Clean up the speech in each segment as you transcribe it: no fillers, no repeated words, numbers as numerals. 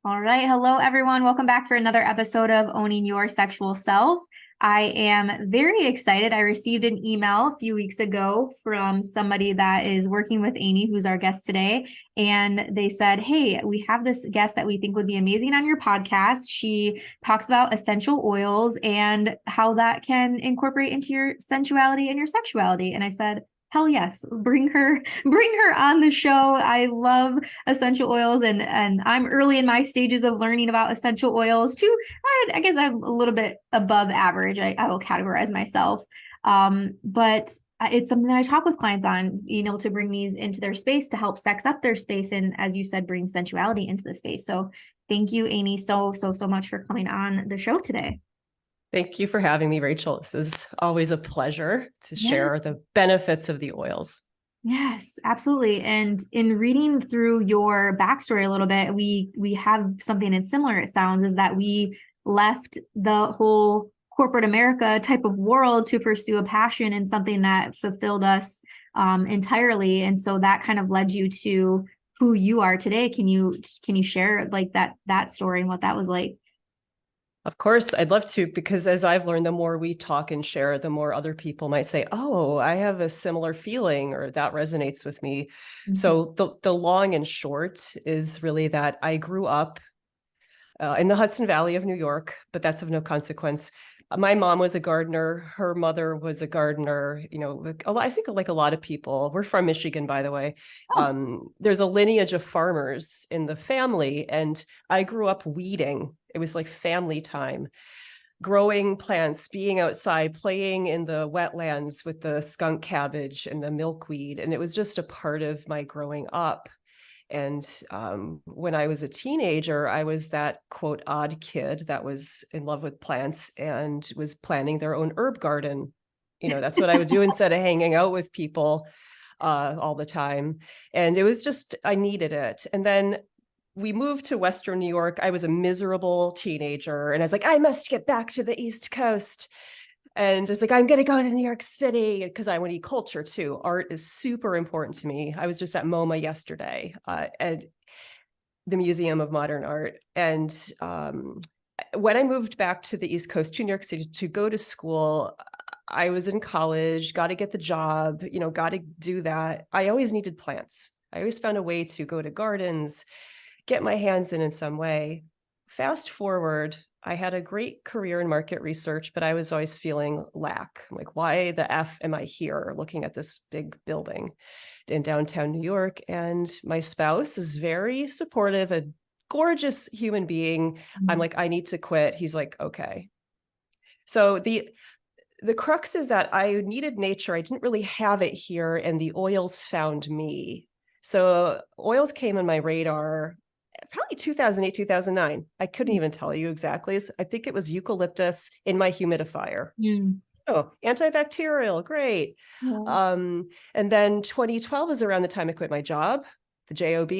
All right. Hello, everyone. Welcome back for another episode of Owning Your Sexual Self. I am very excited. I received an email a few weeks ago from somebody that is working with Amy, who's our guest today. And they said, hey, we have this guest that we think would be amazing on your podcast. She talks about essential oils and how that can incorporate into your sensuality and your sexuality. And I said, hell yes, bring her on the show. I love essential oils and I'm early in my stages of learning about essential oils too. I guess I'm a little bit above average. I will categorize myself. But it's something that I talk with clients on, to bring these into their space to help sex up their space. And as you said, bring sensuality into the space. So thank you, Amy, so much for coming on the show today. Thank you for having me, Rachel. This is always a pleasure to Yeah. share the benefits of the oils. Yes, absolutely. And in reading through your backstory a little bit, we have something in similar, it sounds, is that we left the whole corporate America type of world to pursue a passion and something that fulfilled us entirely. And so that kind of led you to who you are today. Can you share like that story and what that was like? Of course, I'd love to, because as I've learned, the more we talk and share, the more other people might say, oh, I have a similar feeling, or that resonates with me. Mm-hmm. So the long and short is really that I grew up in the Hudson Valley of New York, but that's of no consequence. My mom was a gardener. Her mother was a gardener. I think like a lot of people, we're from Michigan, by the way. There's a lineage of farmers in the family, and I grew up weeding. It was like family time, growing plants, being outside, playing in the wetlands with the skunk cabbage and the milkweed. And it was just a part of my growing up. And when I was a teenager, I was that, quote, odd kid that was in love with plants and was planning their own herb garden. That's what I would do instead of hanging out with people all the time. And it was just, I needed it. And then we moved to Western New York. I was a miserable teenager. And I was like, I must get back to the East Coast. And it's like, I'm going to go to New York City because I want to eat culture too. Art is super important to me. I was just at MoMA yesterday at the Museum of Modern Art. And when I moved back to the East Coast, to New York City to go to school, I was in college, got to get the job, got to do that. I always needed plants. I always found a way to go to gardens, get my hands in some way. Fast forward, I had a great career in market research, but I was always feeling lack. I'm like, why the F am I here looking at this big building in downtown New York? And my spouse is very supportive, a gorgeous human being. Mm-hmm. I'm like, I need to quit. He's like, okay. So the crux is that I needed nature. I didn't really have it here, and the oils found me. So oils came on my radar probably 2008, 2009. I couldn't even tell you exactly. I think it was eucalyptus in my humidifier. Oh, antibacterial, great. Yeah. And then 2012 was around the time I quit my job, the job.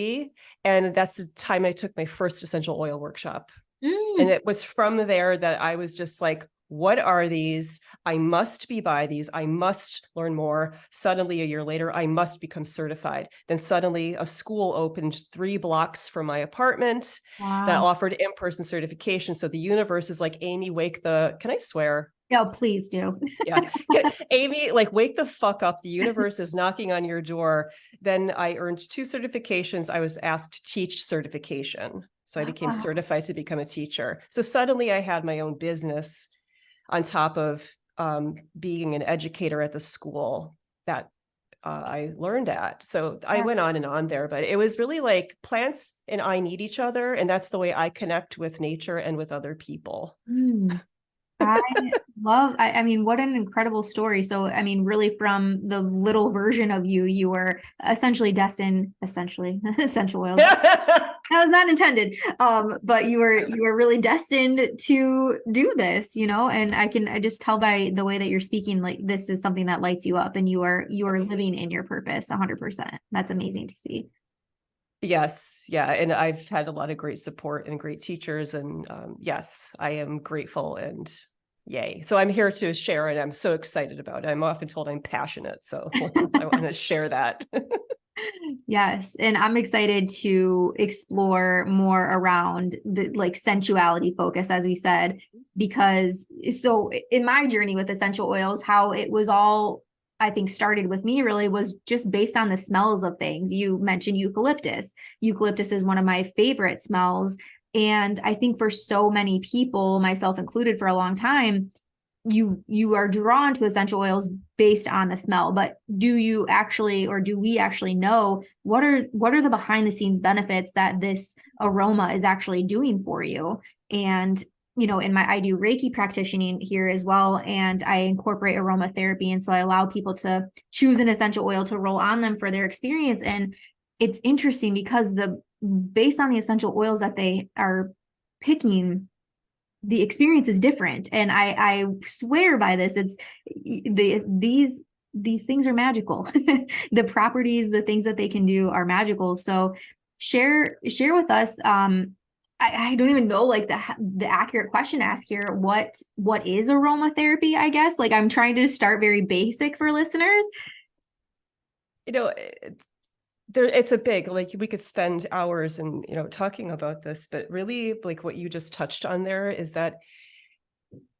And that's the time I took my first essential oil workshop. And it was from there that I was just like, what are these? I must be by these. I must learn more. Suddenly, a year later, I must become certified. Then suddenly a school opened 3 blocks from my apartment. Wow. That offered in-person certification. So the universe is like, Amy, can I swear? No, please do. Yeah. Amy, wake the fuck up. The universe is knocking on your door. Then I earned 2 certifications. I was asked to teach certification. So I became certified to become a teacher. So suddenly I had my own business on top of being an educator at the school that I learned at. So I went on and on there, but it was really like plants and I need each other. And that's the way I connect with nature and with other people. I mean, what an incredible story. So, I mean, really from the little version of you, you were essentially destined, essential oils. That was not intended. But you were really destined to do this, and I just tell by the way that you're speaking, like this is something that lights you up and you are living in your purpose 100%. That's amazing to see. Yes. Yeah. And I've had a lot of great support and great teachers. And yes, I am grateful and yay. So I'm here to share and I'm so excited about it. I'm often told I'm passionate. So I want to share that. Yes, and I'm excited to explore more around the like sensuality focus, as we said, because so in my journey with essential oils, how it was all I think started with me really was just based on the smells of things. You mentioned eucalyptus. Eucalyptus is one of my favorite smells. And I think for so many people, myself included for a long time, you are drawn to essential oils based on the smell, but do you actually, or do we actually know what are the behind the scenes benefits that this aroma is actually doing for you? And in my I do Reiki practicing here as well, and I incorporate aromatherapy, and so I allow people to choose an essential oil to roll on them for their experience. And it's interesting because the based on the essential oils that they are picking, the experience is different. And I swear by this. It's these things are magical. The properties, the things that they can do are magical. So share with us. I don't even know like the accurate question to ask here. What is aromatherapy? I guess like I'm trying to start very basic for listeners. You know, it's a big, like we could spend hours and talking about this, but really like what you just touched on there is that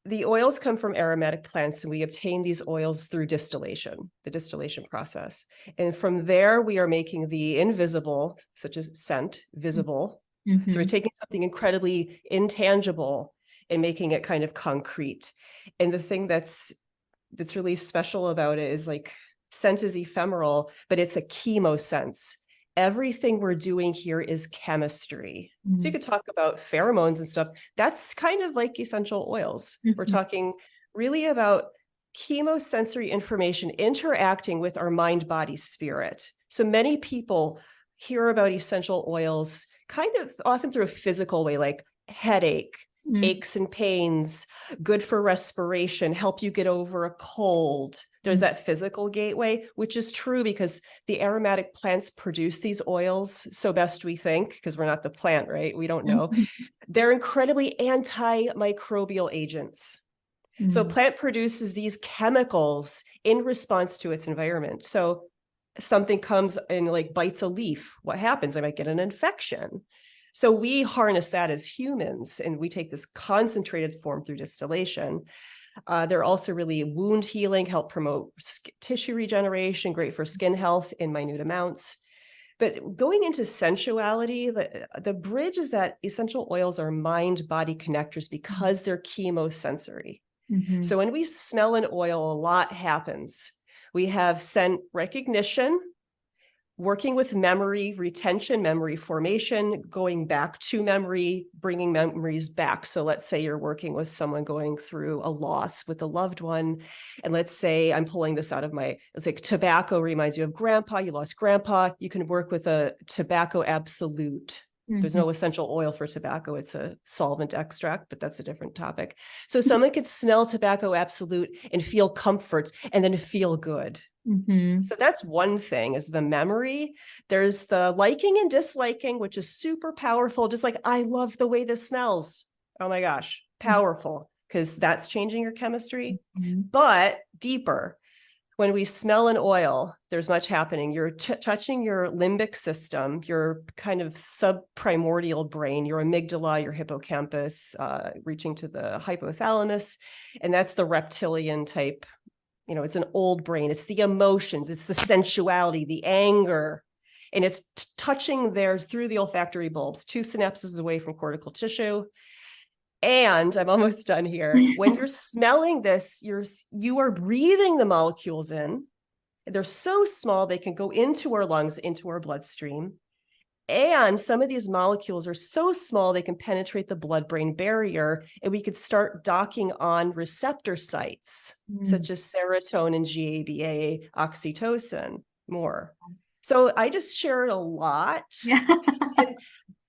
the oils come from aromatic plants, and we obtain these oils through distillation, the distillation process. And from there, we are making the invisible, such as scent, visible. So we're Mm-hmm. taking something incredibly intangible and making it kind of concrete. And the thing that's really special about it is like scent is ephemeral, but it's a chemosense. Everything we're doing here is chemistry. So you could talk about pheromones and stuff. That's kind of like essential oils. We're Mm-hmm. talking really about chemosensory information interacting with our mind, body, spirit. So many people hear about essential oils kind of often through a physical way, like headache, Mm-hmm. aches and pains, good for respiration, help you get over a cold. There's that physical gateway, which is true because the aromatic plants produce these oils, so best we think, because we're not the plant, right? We don't know. They're incredibly antimicrobial agents. So a Mm-hmm. plant produces these chemicals in response to its environment. So something comes and like bites a leaf, what happens? I might get an infection. So we harness that as humans, and we take this concentrated form through distillation. They're also really wound healing, help promote tissue regeneration, great for skin health in minute amounts. But going into sensuality, the bridge is that essential oils are mind-body connectors because they're chemosensory. Mm-hmm. So when we smell an oil, a lot happens. We have scent recognition, working with memory retention, memory formation, going back to memory, bringing memories back. So let's say you're working with someone going through a loss with a loved one. And let's say I'm pulling this out of it's like tobacco reminds you of grandpa, you lost grandpa. You can work with a tobacco absolute. There's Mm-hmm. no essential oil for tobacco. It's a solvent extract, but that's a different topic. So someone could smell tobacco absolute and feel comfort and then feel good. Mm-hmm. So that's one thing, is the memory. There's the liking and disliking, which is super powerful. Just like, I love the way this smells. Oh my gosh, powerful, because that's changing your chemistry. Mm-hmm. But deeper, when we smell an oil, there's much happening. You're touching your limbic system, your kind of subprimordial brain, your amygdala, your hippocampus, reaching to the hypothalamus. And that's the reptilian type. It's an old brain. It's the emotions, it's the sensuality, the anger, and it's touching there through the olfactory bulbs, 2 synapses away from cortical tissue. And I'm almost done here. When you're smelling this, you are breathing the molecules in. They're so small, they can go into our lungs, into our bloodstream. And some of these molecules are so small, they can penetrate the blood-brain barrier, and we could start docking on receptor sites, such as serotonin, GABA, oxytocin, more. So I just shared a lot. Yeah. And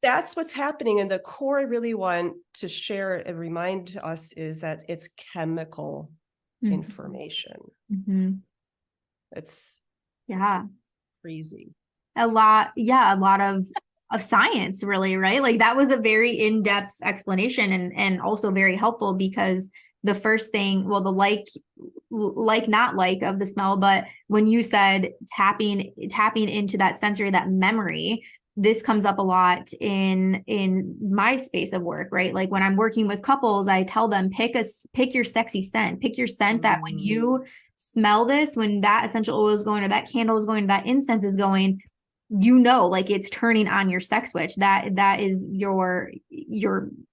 that's what's happening. And the core I really want to share and remind us is that it's chemical information. Mm-hmm. It's Yeah. crazy. A lot of science really, right? Like that was a very in-depth explanation and also very helpful because the first thing, well, the not like of the smell, but when you said tapping into that sensory, that memory, this comes up a lot in my space of work, right? Like when I'm working with couples, I tell them pick your sexy scent, pick your scent that when you smell this, when that essential oil is going, or that candle is going, that incense is going, like it's turning on your sex switch. That is your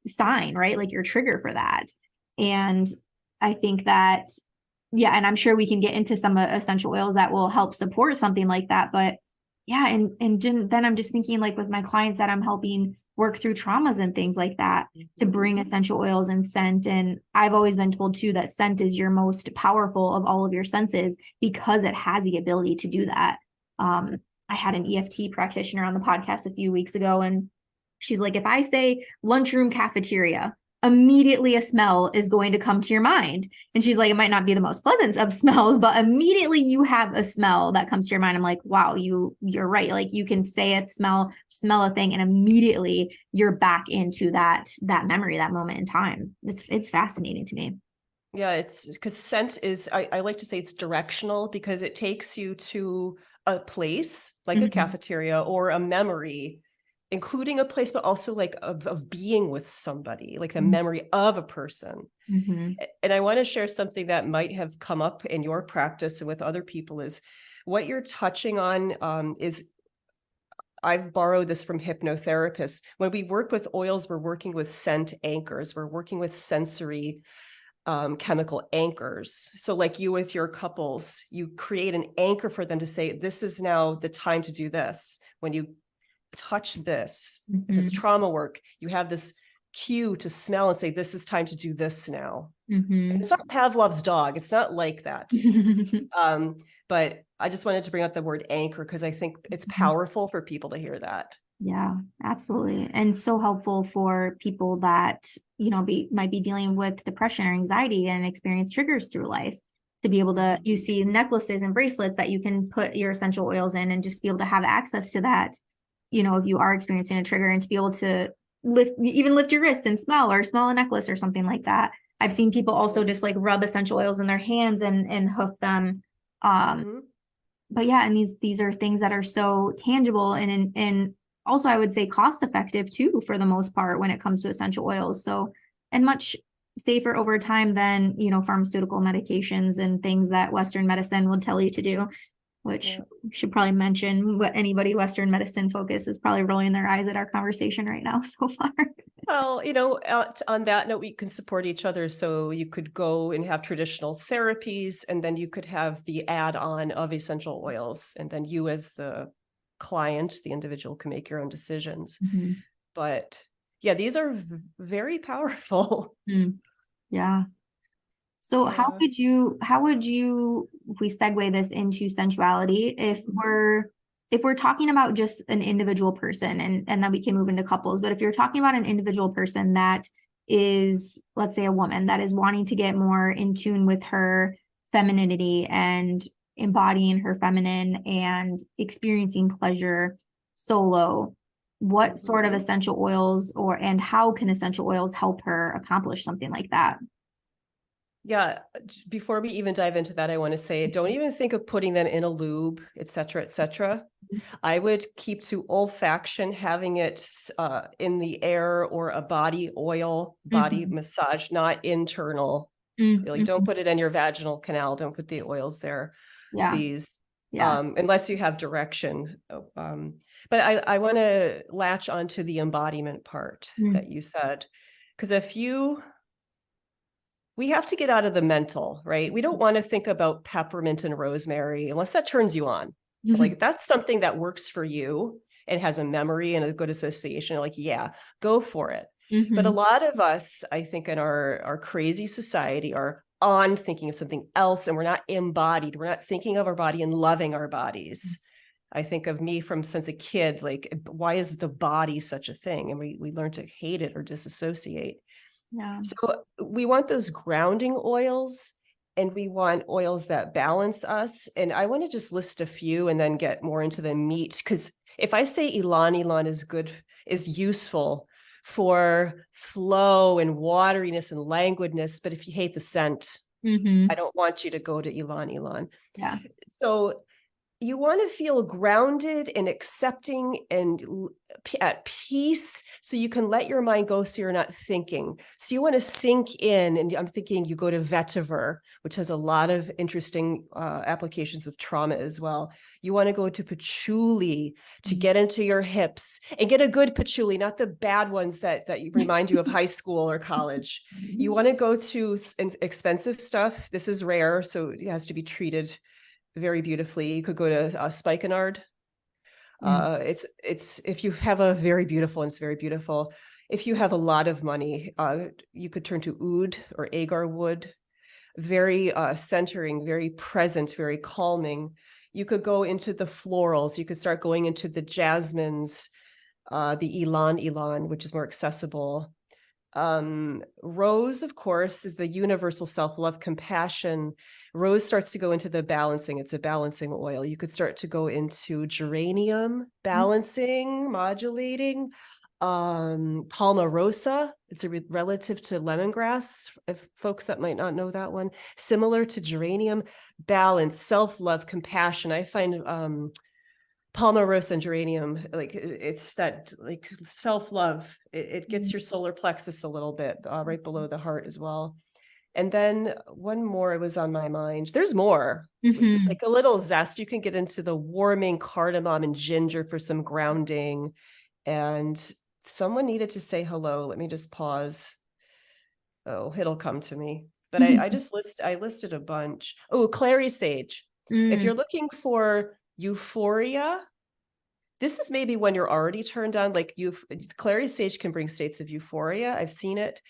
sign, right? Like your trigger for that. And I think that, yeah, and I'm sure we can get into some essential oils that will help support something like that. But yeah, and then I'm just thinking, like with my clients that I'm helping work through traumas and things like that, to bring essential oils and scent. And I've always been told too that scent is your most powerful of all of your senses because it has the ability to do that. I had an EFT practitioner on the podcast a few weeks ago, and she's like, if I say lunchroom cafeteria, immediately a smell is going to come to your mind. And she's like, it might not be the most pleasant of smells, but immediately you have a smell that comes to your mind. I'm like, wow, you're right. Like you can say it, smell a thing, and immediately you're back into that memory, that moment in time. It's fascinating to me. Yeah, it's because scent is, I like to say it's directional because it takes you to a place like a cafeteria or a memory, including a place, but also like of being with somebody, like the memory of a person. And I want to share something that might have come up in your practice and with other people is what you're touching on is I've borrowed this from hypnotherapists. When we work with oils, we're working with scent anchors. We're working with sensory chemical anchors. So like you with your couples, you create an anchor for them to say, this is now the time to do this. When you touch this, if it's trauma work, you have this cue to smell and say, this is time to do this now. It's not Pavlov's dog. It's not like that. But I just wanted to bring up the word anchor because I think it's powerful for people to hear that. Yeah, absolutely. And so helpful for people that, might be dealing with depression or anxiety and experience triggers through life, to be able to, you see necklaces and bracelets that you can put your essential oils in and just be able to have access to that, if you are experiencing a trigger, and to be able to lift your wrists and smell a necklace or something like that. I've seen people also just like rub essential oils in their hands and hoof them. But yeah, and these are things that are so tangible and also I would say cost effective too, for the most part, when it comes to essential oils. So, and much safer over time than, pharmaceutical medications and things that Western medicine will tell you to do, which we should probably mention what anybody Western medicine focus is probably rolling their eyes at our conversation right now so far. Well, on that note, we can support each other. So you could go and have traditional therapies, and then you could have the add-on of essential oils. And then you as the client, the individual, can make your own decisions. But yeah, these are very powerful. Yeah. So how would you, if we segue this into sensuality, if we're talking about just an individual person, and then we can move into couples, but if you're talking about an individual person that is, let's say a woman that is wanting to get more in tune with her femininity and embodying her feminine and experiencing pleasure solo, what sort of essential oils and how can essential oils help her accomplish something like that? Yeah, before we even dive into that, I want to say, don't even think of putting them in a lube, et cetera, et cetera. I would keep to olfaction, having it in the air or a body oil, body massage, not internal. Like, don't put it in your vaginal canal. Don't put the oils there, please. Unless you have direction. But I want to latch onto the embodiment part that you said, because we have to get out of the mental, right? We don't want to think about peppermint and rosemary unless that turns you on. Like that's something that works for you and has a memory and a good association. Like, yeah, go for it. But a lot of us, I think, in our crazy society are on thinking of something else, and we're not embodied. We're not thinking of our body and loving our bodies. I think of me from since a kid, like, why is the body such a thing? And we learn to hate it or disassociate. So we want those grounding oils, and we want oils that balance us. And I want to just list a few and then get more into the meat. Because if I say ylang ylang is good, is useful for flow and wateriness and languidness. But if you hate the scent, I don't want you to go to Ilan Ilan. Yeah. So you want to feel grounded and accepting and at peace, so you can let your mind go, so you're not thinking. So you want to sink in, and I'm thinking you go to vetiver, which has a lot of interesting applications with trauma as well. You want to go to patchouli to get into your hips, and get a good patchouli, not the bad ones that remind you of high school or college. You want to go to expensive stuff. This is rare, so it has to be treated very beautifully. You could go to spikenard. It's if you have a very beautiful, and it's very beautiful. If you have a lot of money, you could turn to oud or agar wood. Very centering, very present, very calming. You could go into the florals. You could start going into the jasmines, the Ilan Ilan, which is more accessible. Rose, of course, is the universal self-love, compassion. Rose starts to go into the balancing. It's a balancing oil. You could start to go into geranium, balancing, modulating. Palmarosa, it's a relative to lemongrass, if folks that might not know that one. Similar to geranium, balance, self-love, compassion. I find Palmarosa and geranium, like it's that like self-love. It gets your solar plexus a little bit, right below the heart as well. And then one more was on my mind. There's more, like a little zest. You can get into the warming cardamom and ginger for some grounding. And someone needed to say hello. Let me just pause. Oh, it'll come to me. But I listed a bunch. Oh, clary sage. If you're looking for euphoria, this is maybe when you're already turned on. Like clary sage can bring states of euphoria. I've seen it.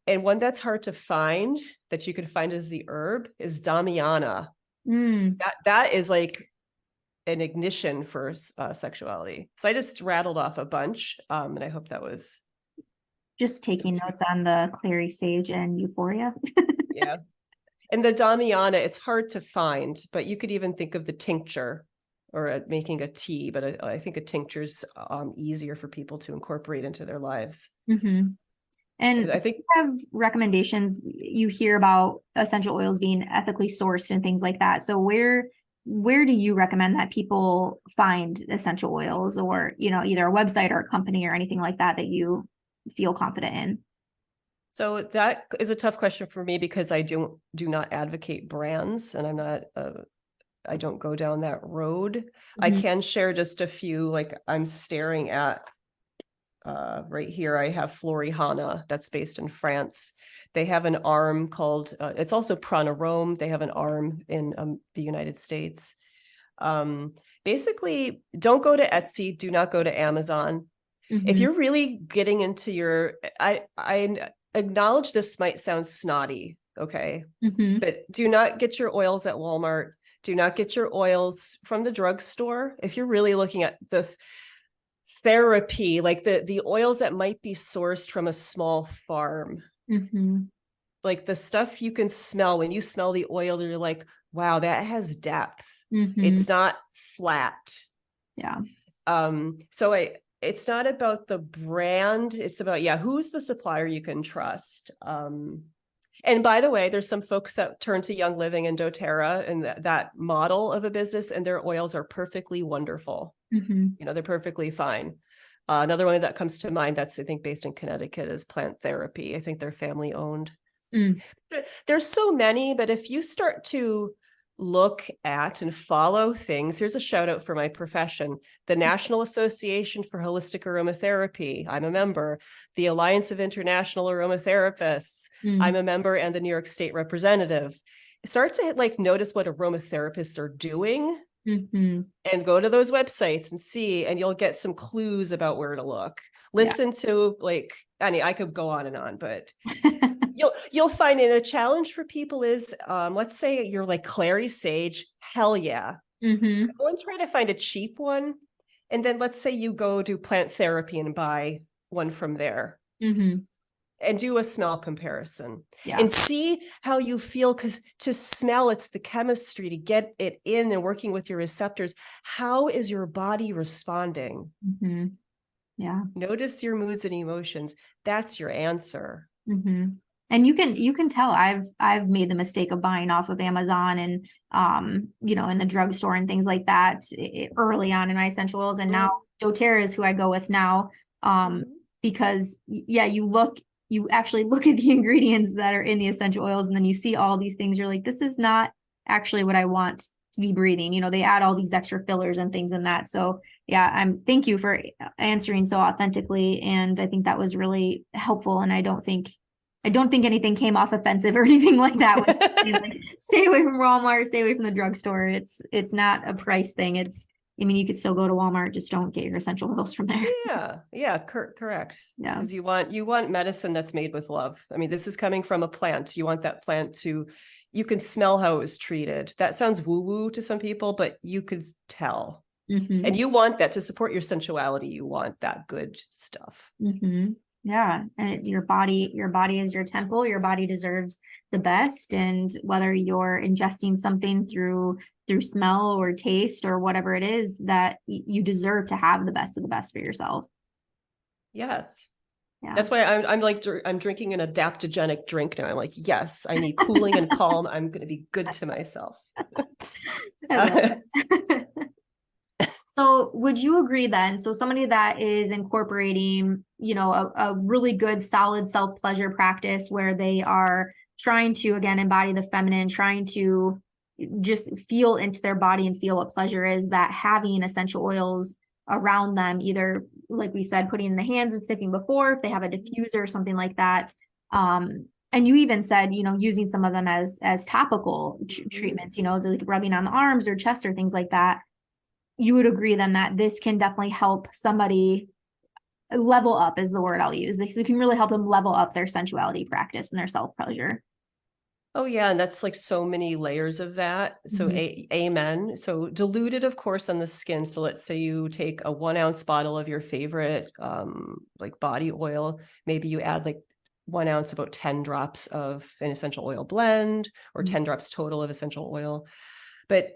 And one that's hard to find, that you can find as the herb, is Damiana. That is like an ignition for sexuality. So I just rattled off a bunch, and I hope that was Just taking notes on the clary sage and euphoria. yeah. And the Damiana, it's hard to find, but you could even think of the tincture, or making a tea. But I think a tincture is easier for people to incorporate into their lives. And I think have recommendations. You hear about essential oils being ethically sourced and things like that. So where do you recommend that people find essential oils, or either a website or a company or anything like that that you feel confident in? so. That is a tough question for me, because I do not advocate brands, and I'm not I don't go down that road. I can share just a few. Like I'm staring at right here, I have Florihana, that's based in France. They have an arm called, it's also Pranarome. They have an arm in the United States. Basically, don't go to Etsy. Do not go to Amazon. If you're really getting into your, I acknowledge this might sound snotty, okay? But do not get your oils at Walmart. Do not get your oils from the drugstore. If you're really looking at the therapy, like the oils that might be sourced from a small farm, like the stuff you can smell when you smell the oil, you're like, wow, that has depth. It's not flat. Yeah. So it's not about the brand. It's about, who's the supplier you can trust. And by the way, there's some folks that turn to Young Living and doTERRA and that model of a business, and their oils are perfectly wonderful. They're perfectly fine. Another one that comes to mind that's, I think, based in Connecticut is Plant Therapy. I think they're family owned. There's so many, but if you start to look at and follow things, here's a shout out for my profession: the National Association for Holistic Aromatherapy, I'm a member; the Alliance of International Aromatherapists, I'm a member, and the New York State representative. Start to notice what aromatherapists are doing, and go to those websites and see, and you'll get some clues about where to look. Listen to I could go on and on, but you'll find it. A challenge for people is, let's say you're like clary sage, hell yeah. Go and try to find a cheap one. And then let's say you go to Plant Therapy and buy one from there. And do a smell comparison and see how you feel. Because to smell, it's the chemistry, to get it in and working with your receptors. How is your body responding? Yeah. Notice your moods and emotions. That's your answer. Mm-hmm. And you can tell I've made the mistake of buying off of Amazon and in the drugstore and things like that early on in my essential oils. And now Mm-hmm. doTERRA is who I go with now. Because yeah, you actually look at the ingredients that are in the essential oils and then you see all these things. You're like, this is not actually what I want to be breathing. They add all these extra fillers and things in that. So yeah, thank you for answering so authentically. And I think that was really helpful. And I don't think anything came off offensive or anything like that. Like, stay away from Walmart, stay away from the drugstore. It's not a price thing. You could still go to Walmart, just don't get your essential oils from there. Yeah, correct. Yeah. Because you want medicine that's made with love. I mean, this is coming from a plant. You want that plant to, you can smell how it was treated. That sounds woo-woo to some people, but you could tell. Mm-hmm. And you want that to support your sensuality. You want that good stuff. Mm-hmm. Yeah. And your body is your temple. Your body deserves the best. And whether you're ingesting something through smell or taste or whatever it is, that you deserve to have the best of the best for yourself. Yes. Yeah. That's why I'm drinking an adaptogenic drink now. I'm like, yes, I need cooling and calm. I'm going to be good to myself. I love it. So would you agree then? So somebody that is incorporating, a really good, solid self-pleasure practice where they are trying to, again, embody the feminine, trying to just feel into their body and feel what pleasure is, that having essential oils around them, either, like we said, putting in the hands and sniffing before, if they have a diffuser or something like that. And you even said, using some of them as topical treatments, like rubbing on the arms or chest or things like that. You would agree then that this can definitely help somebody level up, is the word I'll use. This can really help them level up their sensuality practice and their self-pleasure. Oh yeah, and that's like so many layers of that. So Mm-hmm. amen. So diluted, of course, on the skin. So let's say you take a 1 ounce bottle of your favorite like body oil. Maybe you add like 1 ounce, about 10 drops of an essential oil blend, or 10 drops total of essential oil. But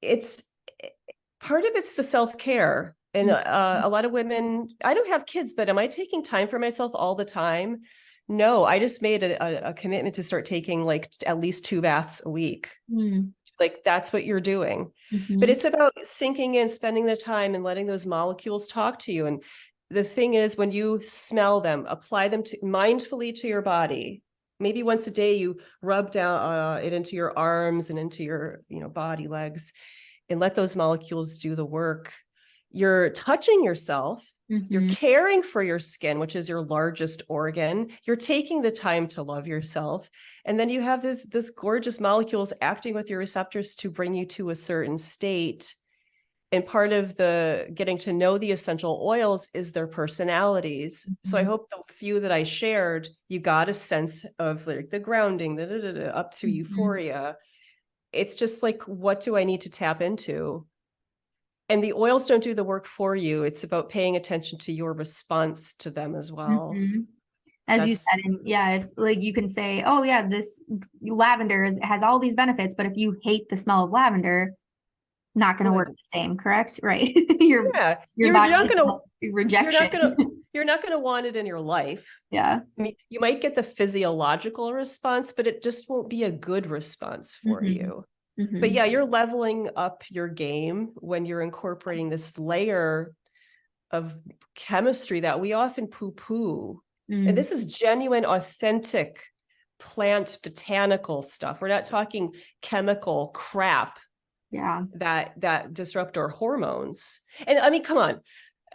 it's part of it's the self-care. And a lot of women, I don't have kids, but am I taking time for myself all the time? No, I just made a commitment to start taking like at least 2 baths a week. Mm-hmm. Like that's what you're doing. But Mm-hmm. it's about sinking in, spending the time and letting those molecules talk to you. And the thing is, when you smell them, apply them mindfully to your body. Maybe once a day you rub down it into your arms and into your body, legs, and let those molecules do the work. You're touching yourself. You're Mm-hmm. caring for your skin, which is your largest organ. You're taking the time to love yourself. And then you have this gorgeous molecules acting with your receptors to bring you to a certain state. And part of the getting to know the essential oils is their personalities. So I Mm-hmm. hope the few that I shared, you got a sense of like the grounding, up to Mm-hmm. euphoria. It's just like, what do I need to tap into? And the oils don't do the work for you. It's about paying attention to your response to them as well. Mm-hmm. As you That's said, and yeah, it's like you can say, oh yeah, this lavender has all these benefits, but if you hate the smell of lavender, not going to work the same, correct? Right. yeah, Your body not gonna you're rejection. not gonna you're not gonna want it in your life. Yeah. I mean, you might get the physiological response, but it just won't be a good response for Mm-hmm. you. But Mm-hmm. yeah, you're leveling up your game when you're incorporating this layer of chemistry that we often poo-poo. And Mm. this is genuine, authentic plant botanical stuff. We're not talking chemical crap Yeah. that disrupt our hormones. And I mean, come on.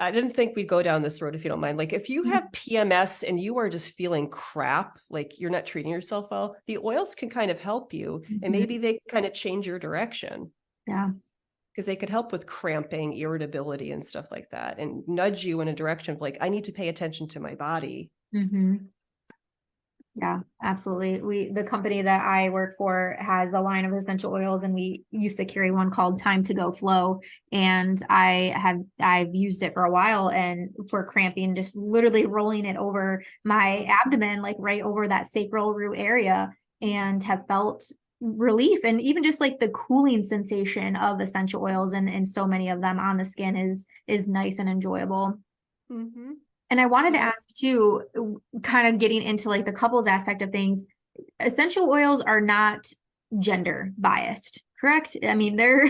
I didn't think we'd go down this road, if you don't mind. Like if you have PMS and you are just feeling crap, like you're not treating yourself well, the oils can kind of help you, and Mm-hmm. maybe they kind of change your direction, Yeah. because they could help with cramping, irritability, and stuff like that, and nudge you in a direction of like, I need to pay attention to my body. Mm-hmm. Yeah, absolutely. The company that I work for has a line of essential oils, and we used to carry one called Time to Go Flow. And I've used it for a while, and for cramping, just literally rolling it over my abdomen, like right over that sacral root area, and have felt relief, and even just like the cooling sensation of essential oils and so many of them on the skin is nice and enjoyable. Mm-hmm. And I wanted to Yeah. ask too, kind of getting into like the couples aspect of things, essential oils are not gender biased, correct? I mean, they're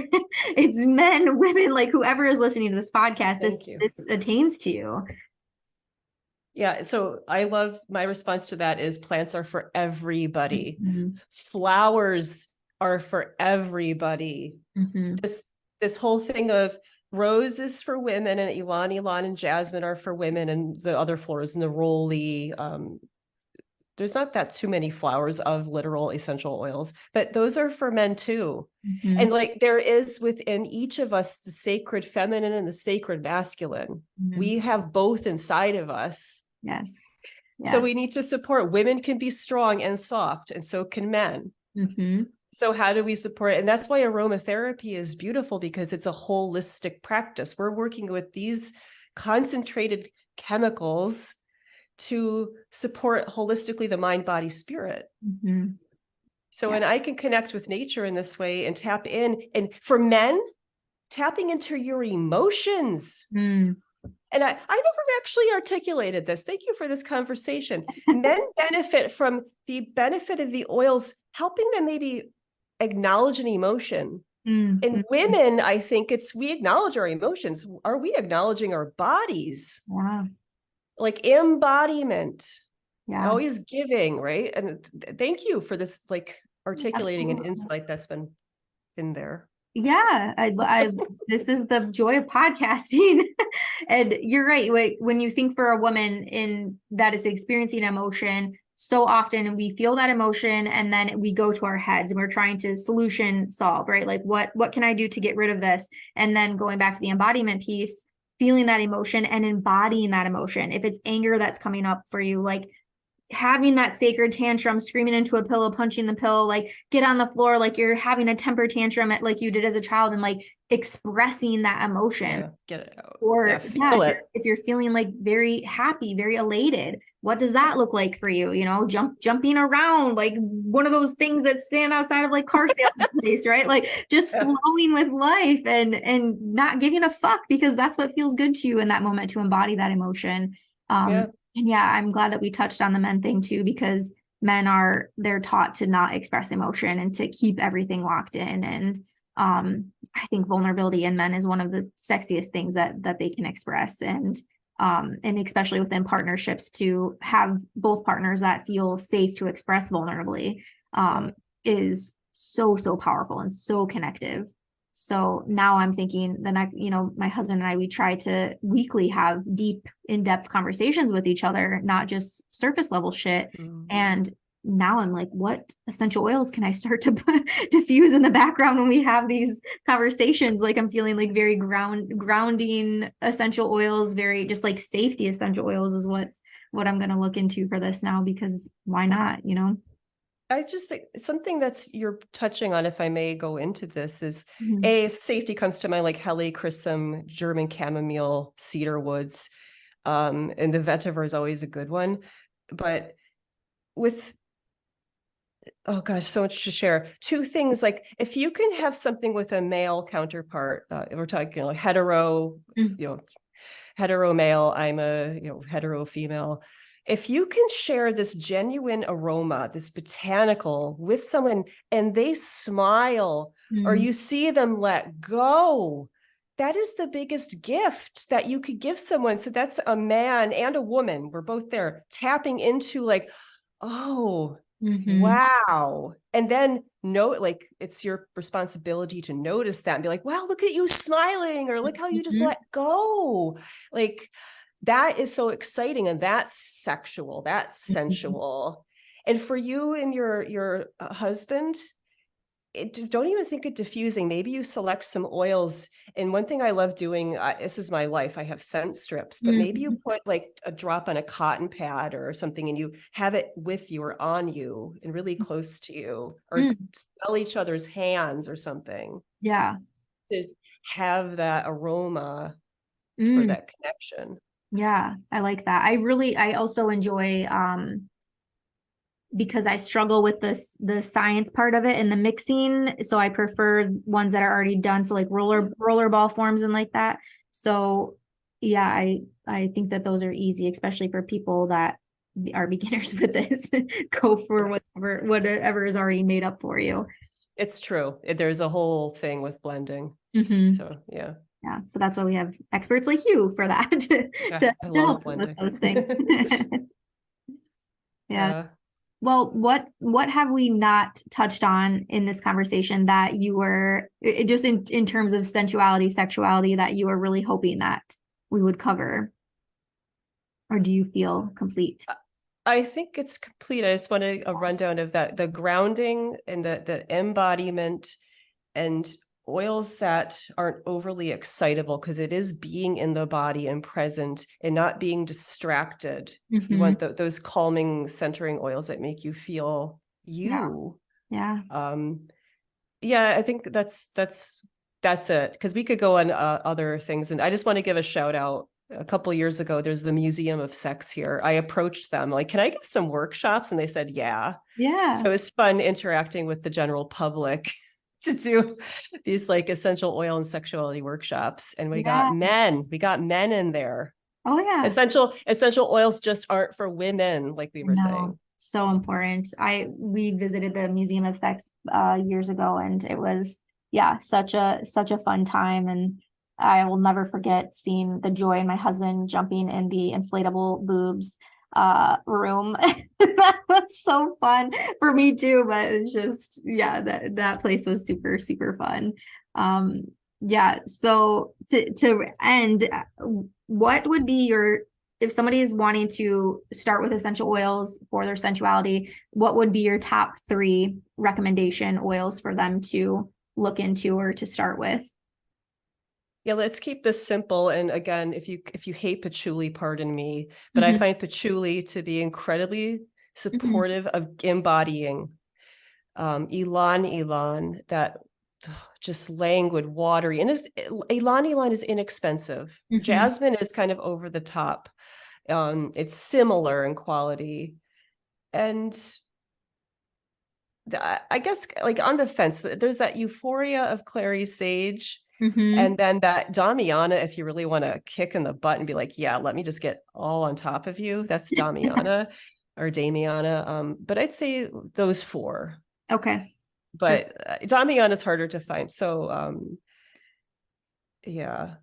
it's men, women, like whoever is listening to this podcast, this Thank you. this attains to you. Yeah, so I love my response to that is plants are for everybody. Mhm. Flowers are for everybody. Mhm. This whole thing of roses for women and ylang and jasmine are for women, and the other flowers, neroli. There's not that too many flowers of literal essential oils, but those are for men too. And Mhm. like there is within each of us the sacred feminine and the sacred masculine. Mhm. We have both inside of us. Yes. So Yes. we need to support women can be strong and soft, and so can men. Mhm. So how do we support it? And that's why aromatherapy is beautiful, because it's a holistic practice. We're working with these concentrated chemicals to support holistically the mind, body, spirit. Mhm. So, Yeah. and I can connect with nature in this way and tap in. And for men, tapping into your emotions. Mm. And I never actually articulated this. Thank you for this conversation. Men benefit from the benefit of the oils, helping them maybe acknowledge an emotion. Mm. And Mhm. women, I think it's we acknowledge our emotions. Are we acknowledging our bodies? Yeah. Like embodiment, Yeah. always giving, right? And thank you for this, like articulating an Absolutely. insight that's been in there. Yeah, this is the joy of podcasting. And you're right. When you think for a woman in that is experiencing emotion, so often we feel that emotion and then we go to our heads and we're trying to solution solve, right? Like what can I do to get rid of this? And then going back to the embodiment piece, feeling that emotion and embodying that emotion. If it's anger that's coming up for you, like having that sacred tantrum, screaming into a pillow, punching the pillow, like get on the floor like you're having a temper tantrum at, like you did as a child, and like expressing that emotion. Yeah, get it out. Yeah, Or yeah, feel it. if you're feeling like very happy, very elated, what does that look like for you? You know, jumping around like one of those things that stand outside of like car sales place, right? Like just Yeah, flowing with life and not giving a fuck because that's what feels good to you in that moment to embody that emotion. Um, yeah, and yeah, I'm glad that we touched on the men thing too, because they're taught to not express emotion and to keep everything locked in. And I think vulnerability in men is one of the sexiest things that they can express. And especially within partnerships, to have both partners that feel safe to express vulnerably yeah. is so powerful and so connective. So now I'm thinking the next, my husband and I, we try to weekly have deep, in-depth conversations with each other, not just surface level shit. Mm. And now I'm like, what essential oils can I start to diffuse in the background when we have these conversations? Like I'm feeling like very grounding essential oils, very just like safety essential oils is what I'm going to look into for this now, because why not? I just think something that's you're touching on, if I may go into this, is Mhm. a safety comes to mind, like helichrysum, German chamomile, cedar woods, and the vetiver is always a good one. But with oh gosh, so much to share. Two things, like if you can have something with a male counterpart, we're talking like hetero, Mm. you know, hetero male, I'm a hetero female. If you can share this genuine aroma, this botanical with someone and they smile or Mm. you see them let go, that is the biggest gift that you could give someone. So that's a man and a woman. We're both there tapping into like, oh, Mhm. wow. And then note, like, it's your responsibility to notice that and be like, wow, look at you smiling, or look how you just Mhm. let go. Like, that is so exciting. And that's sexual, that's Mhm. sensual. And for you and your husband, don't even think of diffusing. Maybe you select some oils. And one thing I love doing, this is my life, I have scent strips, but maybe you Mhm. put like a drop on a cotton pad or something and you have it with you or on you and really close to you, or Mm. smell each other's hands or something Yeah. to have that aroma for Mm. that connection. Yeah, I like that. I also enjoy because I struggle with the science part of it and the mixing. So I prefer ones that are already done. So like roller ball forms and like that. So yeah, I think that those are easy, especially for people that are beginners with this. Go for whatever is already made up for you. It's true. There's a whole thing with blending. Hmm. So yeah. Yeah. So that's why we have experts like you for that to, Yeah, to, I to love help us with blending. those things. Yeah. Yeah. Well, what have we not touched on in this conversation that you were just in terms of sensuality, sexuality that you were really hoping that we would cover? Or do you feel complete? I think it's complete. I just want a rundown of that, the grounding and the embodiment and oils that aren't overly excitable because it is being in the body and present and not being distracted. You Hmm. want those calming, centering oils that make you feel Yeah. you. Yeah. Yeah, I think that's it. Because we could go on other things, and I just want to give a shout out. A couple of years ago, there's the Museum of Sex here. I approached them like, "Can I give some workshops?" And they said, "Yeah." Yeah. So it's fun interacting with the general public to do these like essential oil and sexuality workshops. And Yeah. we got men in there. Oh yeah. Essential oils just aren't for women, like we were No, saying. so important. We visited the Museum of Sex years ago, and it was, yeah, such a fun time. And I will never forget seeing the joy in my husband jumping in the inflatable boobs room. That was so fun for me too, but it's just, yeah, that place was super, super fun. Um, yeah, so to end, what would be your, if somebody is wanting to start with essential oils for their sensuality, what would be your top three recommendation oils for them to look into or to start with? Yeah, let's keep this simple. And again, if you hate patchouli, pardon me, but I Hmm. find patchouli to be incredibly Hmm. supportive of embodying Elan, that just languid, watery, and Elan is inexpensive. Hmm. Jasmine is kind of over the top. It's similar in quality, and I guess like on the fence, there's that euphoria of clary sage. Hmm. And then that Damiana, if you really want to kick in the butt and be like, yeah, let me just get all on top of you, that's Damiana or Damiana. But I'd say those four. Okay. But Damiana is harder to find. So yeah,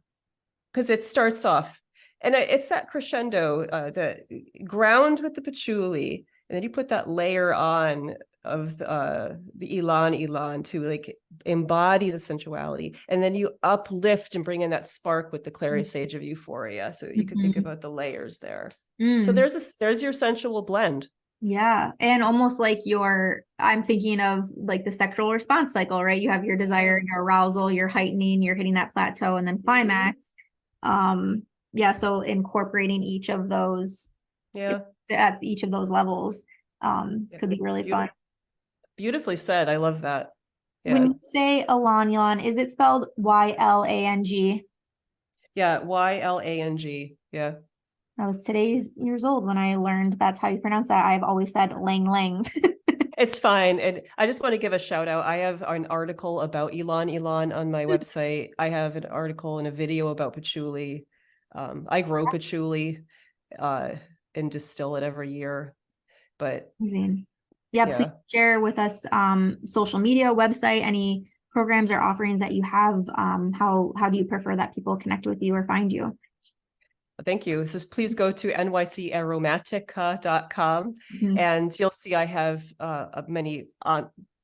because it starts off and it's that crescendo, the ground with the patchouli, and then you put that layer on of the Elan to like embody the sensuality, and then you uplift and bring in that spark with the clary sage of euphoria. So you could think Hmm. about the layers there. So Mm. there's your sensual blend. Yeah. And almost like I'm thinking of like the sexual response cycle, right? You have your desire, Yeah. your arousal, you're heightening, you're hitting that plateau and then climax. Um, yeah. So incorporating each of those Yeah. at each of those levels Yeah. could be really fun. Beautifully said. I love that. When Yeah. you say Elan, is it spelled Ylang? Yeah. Ylang. Yeah. I was today's years old when I learned that's how you pronounce that. I've always said Lang Lang. It's fine. And I just want to give a shout out. I have an article about Elan on my website. I have an article and a video about patchouli. I grow patchouli uh, and distill it every year. But Amazing. Yeah, please yeah, share with us social media, website, any programs or offerings that you have. How do you prefer that people connect with you or find you? thank you. So please go to nycaromatica.com Mhm. and you'll see I have many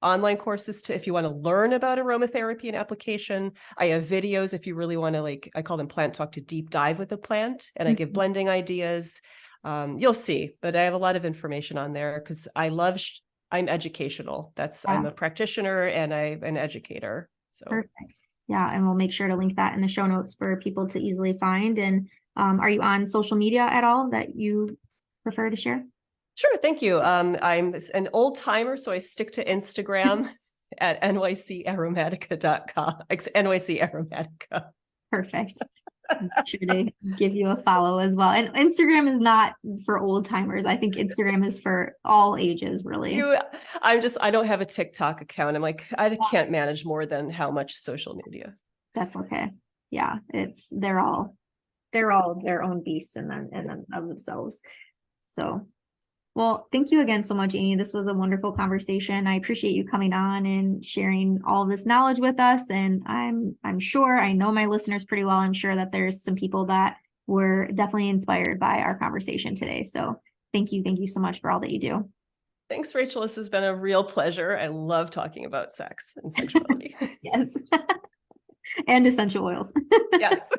online courses to if you want to learn about aromatherapy and application. I have videos if you really want to, like, I call them plant talk, to deep dive with the plant, and I give Mhm. blending ideas. You'll see, but I have a lot of information on there because I'm educational. I'm Yeah, a practitioner and I'm an educator. So perfect. Yeah, and we'll make sure to link that in the show notes for people to easily find. And are you on social media at all that you prefer to share? sure, thank you. I'm an old timer, so I stick to Instagram at nycaromatica.com. NYC Aromatica. Perfect. Sure to give you a follow as well. And Instagram is not for old timers. I think Instagram is for all ages, really. I don't have a TikTok account. I'm like, I can't manage more than how much social media. That's okay. Yeah, they're all their own beasts and then of themselves. So, well, thank you again so much, Amy. This was a wonderful conversation. I appreciate you coming on and sharing all this knowledge with us. And I'm sure I know my listeners pretty well. I'm sure that there's some people that were definitely inspired by our conversation today. So thank you so much for all that you do. Thanks, Rachel. This has been a real pleasure. I love talking about sex and sexuality. Yes. And essential oils. Yes.